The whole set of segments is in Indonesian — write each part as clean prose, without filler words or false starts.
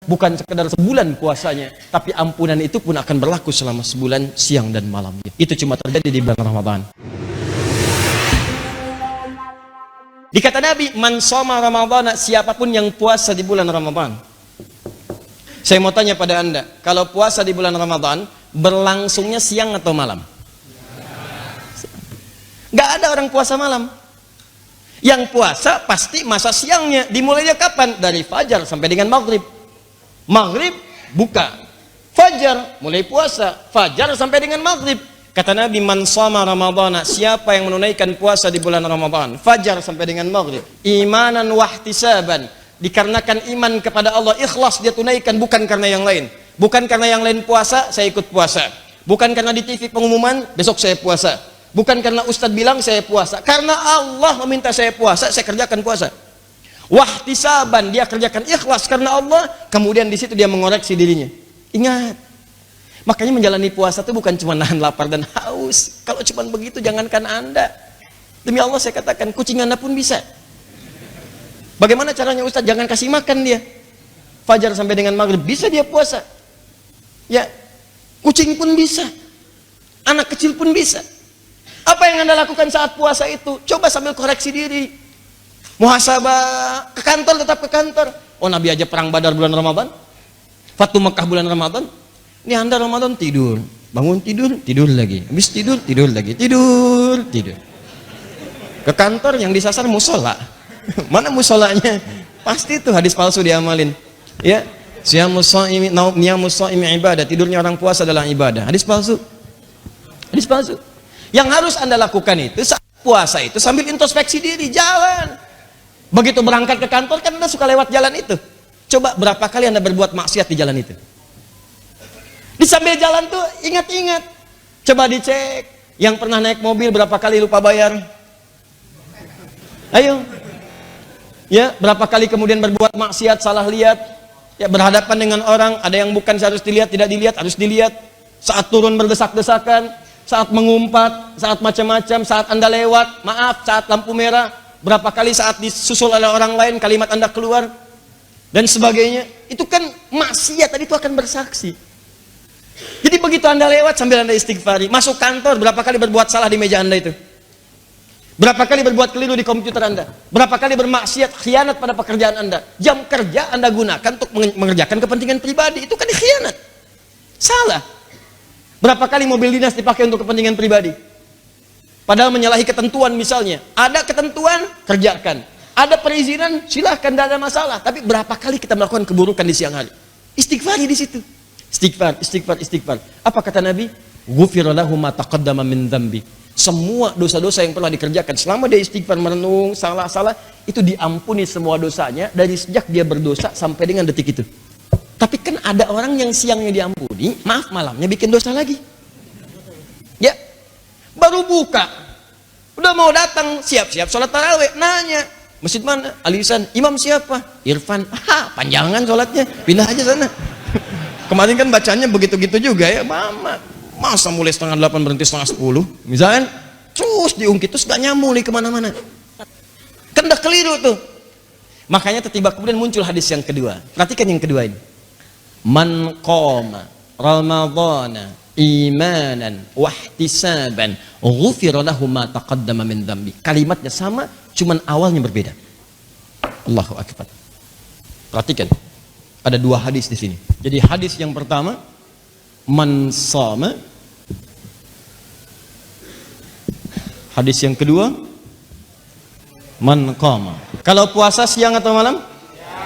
Bukan sekedar sebulan puasanya, tapi ampunan itu pun akan berlaku selama sebulan siang dan malamnya. Itu cuma terjadi di bulan Ramadan. Dikata Nabi, man shoma Ramadhana, siapapun yang puasa di bulan Ramadan. Saya mau tanya pada Anda, kalau puasa di bulan Ramadan, berlangsungnya siang atau malam? Gak ada orang puasa malam. Yang puasa pasti masa siangnya. Dimulainya kapan? Dari fajar sampai dengan maghrib. Maghrib buka, fajar mulai puasa, fajar sampai dengan maghrib. Kata Nabi, man shoma Ramadhana, siapa yang menunaikan puasa di bulan Ramadan, fajar sampai dengan maghrib, imanan wahtisaban, dikarenakan iman kepada Allah, ikhlas dia tunaikan, bukan karena yang lain. Bukan karena yang lain puasa, saya ikut puasa. Bukan karena di TV pengumuman, besok saya puasa. Bukan karena ustadz bilang saya puasa. Karena Allah meminta saya puasa, saya kerjakan puasa. Wahtisaban, dia kerjakan ikhlas karena Allah, kemudian di situ dia mengoreksi dirinya. Ingat, makanya menjalani puasa itu bukan cuma nahan lapar dan haus. Kalau cuma begitu, jangankan Anda. Demi Allah saya katakan, kucing Anda pun bisa. Bagaimana caranya Ustaz? Jangan kasih makan dia. Fajar sampai dengan maghrib, bisa dia puasa. Ya, kucing pun bisa. Anak kecil pun bisa. Apa yang Anda lakukan saat puasa itu? Coba sambil koreksi diri. Muhasabah, ke kantor tetap ke kantor. Oh, Nabi aja perang Badar bulan Ramadan, Fatu Mekah bulan Ramadan. Ini Anda Ramadan tidur, bangun tidur, tidur lagi, habis tidur, tidur lagi, tidur, tidur. Ke kantor yang disasar musola. Mana musolanya? Pasti itu hadis palsu diamalin. Ya, siyamus shaimi, niyamus shaimi ibadah. Tidurnya orang puasa adalah ibadah. Hadis palsu. Hadis palsu. Yang harus Anda lakukan itu saat puasa itu sambil introspeksi diri, jalan. Begitu berangkat ke kantor kan Anda suka lewat jalan itu. Coba berapa kali Anda berbuat maksiat di jalan itu? Di sambil jalan tuh ingat-ingat. Coba dicek. Yang pernah naik mobil berapa kali lupa bayar? Ayo. Ya, berapa kali kemudian berbuat maksiat, salah lihat. Ya, berhadapan dengan orang, ada yang bukan harus dilihat, tidak dilihat, harus dilihat. Saat turun berdesak-desakan, saat mengumpat, saat macam-macam, saat Anda lewat, maaf, saat lampu merah. Berapa kali saat disusul oleh orang lain kalimat Anda keluar dan sebagainya, itu kan maksiat, tadi itu akan bersaksi. Jadi begitu Anda lewat sambil Anda istighfari, masuk kantor berapa kali berbuat salah di meja Anda itu, berapa kali berbuat keliru di komputer Anda, berapa kali bermaksiat, khianat pada pekerjaan Anda, jam kerja Anda gunakan untuk mengerjakan kepentingan pribadi, itu kan khianat, salah. Berapa kali mobil dinas dipakai untuk kepentingan pribadi, padahal menyalahi ketentuan. Misalnya ada ketentuan, kerjakan. Ada perizinan, silahkan, tidak ada masalah. Tapi berapa kali kita melakukan keburukan di siang hari? Istighfari di situ. Istighfar, istighfar, istighfar. Apa kata Nabi? Ghufira lahu ma taqaddama min dzambi. Semua dosa-dosa yang pernah dikerjakan selama dia istighfar, merenung, salah-salah, itu diampuni semua dosanya dari sejak dia berdosa sampai dengan detik itu. Tapi kan ada orang yang siangnya diampuni, maaf malamnya bikin dosa lagi. Ya, baru buka, udah mau datang, siap-siap sholat tarawih, nanya, masjid mana? Alisan, imam siapa? Irfan. Panjangan sholatnya, pindah aja sana. Kemarin kan bacanya begitu-gitu juga ya, masa mulai 7:30 berhenti 7:30, misalnya, terus diungkit, terus gak nyambung nih kemana-mana. Kan udah keliru tuh. Makanya tiba kemudian muncul hadis yang kedua. Perhatikan yang kedua ini. Man qama Ramadhana imanan wahtisaban ghufira lahu ma taqaddama min dzambi. Kalimatnya sama, cuman awalnya berbeda. Allahu akbar. Perhatikan. Ada dua hadis di sini. Jadi hadis yang pertama, man shama. Hadis yang kedua, man qama. Kalau puasa siang atau malam?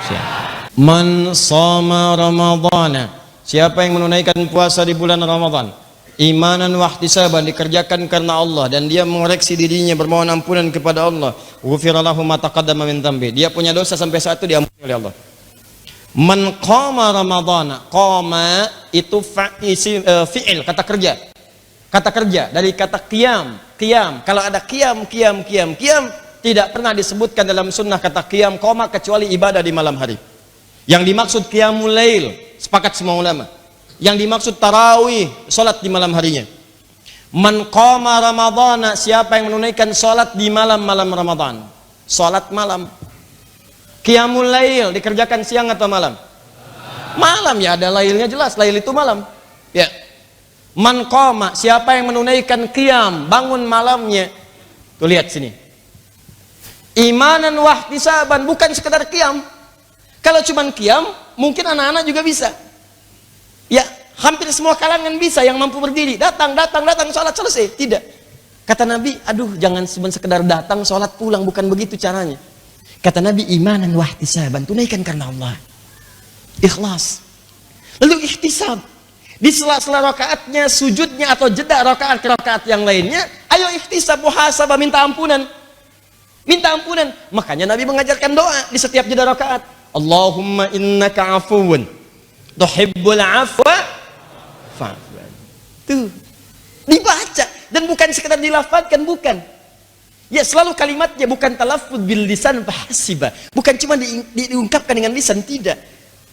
Siang. Man shama Ramadhana. Siapa yang menunaikan puasa di bulan Ramadan, imanan wahtisaban, dikerjakan karena Allah, dan dia mengoreksi dirinya, bermohon ampunan kepada Allah, ghufira lahu ma taqaddama min dzambi. Dia punya dosa sampai saat itu diampuni oleh Allah. Man qama Ramadhana. Qama itu fi'il, kata kerja. Kata kerja dari kata qiyam. Qiyam. Kalau ada qiyam, tidak pernah disebutkan dalam sunnah kata qiyam qama kecuali ibadah di malam hari. Yang dimaksud qiyamul lail, sepakat semua ulama. Yang dimaksud tarawih, salat di malam harinya. Man qama Ramadhana, siapa yang menunaikan salat di malam-malam Ramadan. Salat malam. Qiyamul lail dikerjakan siang atau malam? Malam ya, ada lailnya jelas, lail itu malam. Ya. Man qama, siapa yang menunaikan qiyam, bangun malamnya. Tuh lihat sini. Imanan wahtisaban, bukan sekedar qiyam. Kalau cuman qiyam, mungkin anak-anak juga bisa. Ya, hampir semua kalangan bisa yang mampu berdiri. Datang, sholat selesai. Tidak. Kata Nabi, aduh jangan cuma sekedar datang, sholat pulang. Bukan begitu caranya. Kata Nabi, imanan wahtisaban, tunaikan karena Allah. Ikhlas. Lalu ihtisab. Di sela-sela rakaatnya, sujudnya atau jeda rakaat ke rakaat yang lainnya, ayo ihtisab, muhasabah, minta ampunan. Minta ampunan. Makanya Nabi mengajarkan doa di setiap jeda rakaat. Allahumma innaka afuwun tuhibbul afwa fa'fu. Tuh. Dibaca dan bukan sekedar dilafadzkan, bukan. Ya, selalu kalimatnya bukan talaffuz bil lisan fahasiba. Bukan cuma diungkapkan dengan lisan, tidak.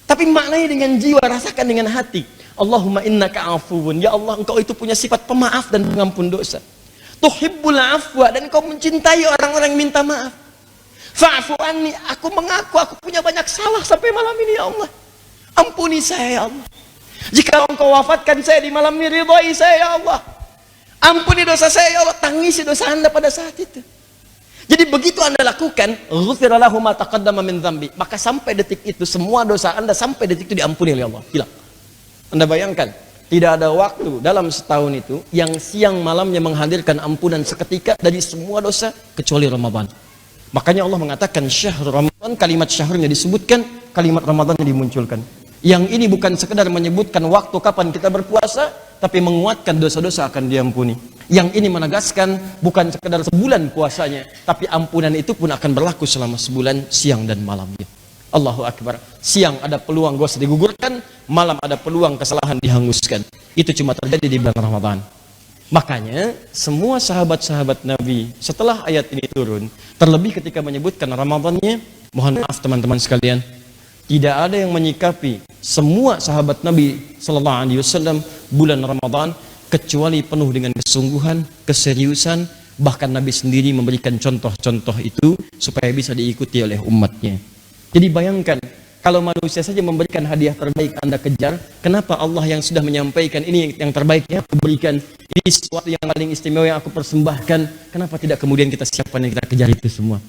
Tapi maknanya dengan jiwa, rasakan dengan hati. Allahumma innaka afuwun, ya Allah engkau itu punya sifat pemaaf dan pengampun dosa. Tuhibbul afwa, dan engkau mencintai orang-orang yang minta maaf. Fa'fu anni, aku mengaku aku punya banyak salah sampai malam ini ya Allah. Ampuni saya ya Allah. Jika engkau wafatkan saya di malam ini, ridhai saya ya Allah. Ampuni dosa saya ya Allah, tangisi dosa Anda pada saat itu. Jadi begitu Anda lakukan, ghufira lahu ma taqaddama min dzambi, maka sampai detik itu semua dosa Anda sampai detik itu diampuni oleh Allah. Hilang. Anda bayangkan, tidak ada waktu dalam setahun itu yang siang malamnya menghadirkan ampunan seketika dari semua dosa kecuali Ramadan. Makanya Allah mengatakan syahr Ramadan, kalimat syahrnya disebutkan, kalimat Ramadannya dimunculkan. Yang ini bukan sekedar menyebutkan waktu kapan kita berpuasa, tapi menguatkan dosa-dosa akan diampuni. Yang ini menegaskan bukan sekedar sebulan puasanya, tapi ampunan itu pun akan berlaku selama sebulan siang dan malamnya. Allahu Akbar. Siang ada peluang dosa digugurkan, malam ada peluang kesalahan dihanguskan. Itu cuma terjadi di bulan Ramadan. Makanya semua sahabat-sahabat Nabi setelah ayat ini turun, terlebih ketika menyebutkan Ramadannya, mohon maaf teman-teman sekalian, tidak ada yang menyikapi semua sahabat Nabi Sallallahu Alaihi Wasallam bulan Ramadan kecuali penuh dengan kesungguhan, keseriusan. Bahkan Nabi sendiri memberikan contoh-contoh itu supaya bisa diikuti oleh umatnya. Jadi bayangkan, kalau manusia saja memberikan hadiah terbaik Anda kejar, kenapa Allah yang sudah menyampaikan ini yang terbaik yang aku berikan, ini sesuatu yang paling istimewa yang aku persembahkan, kenapa tidak kemudian kita siapkan yang kita kejar itu semua?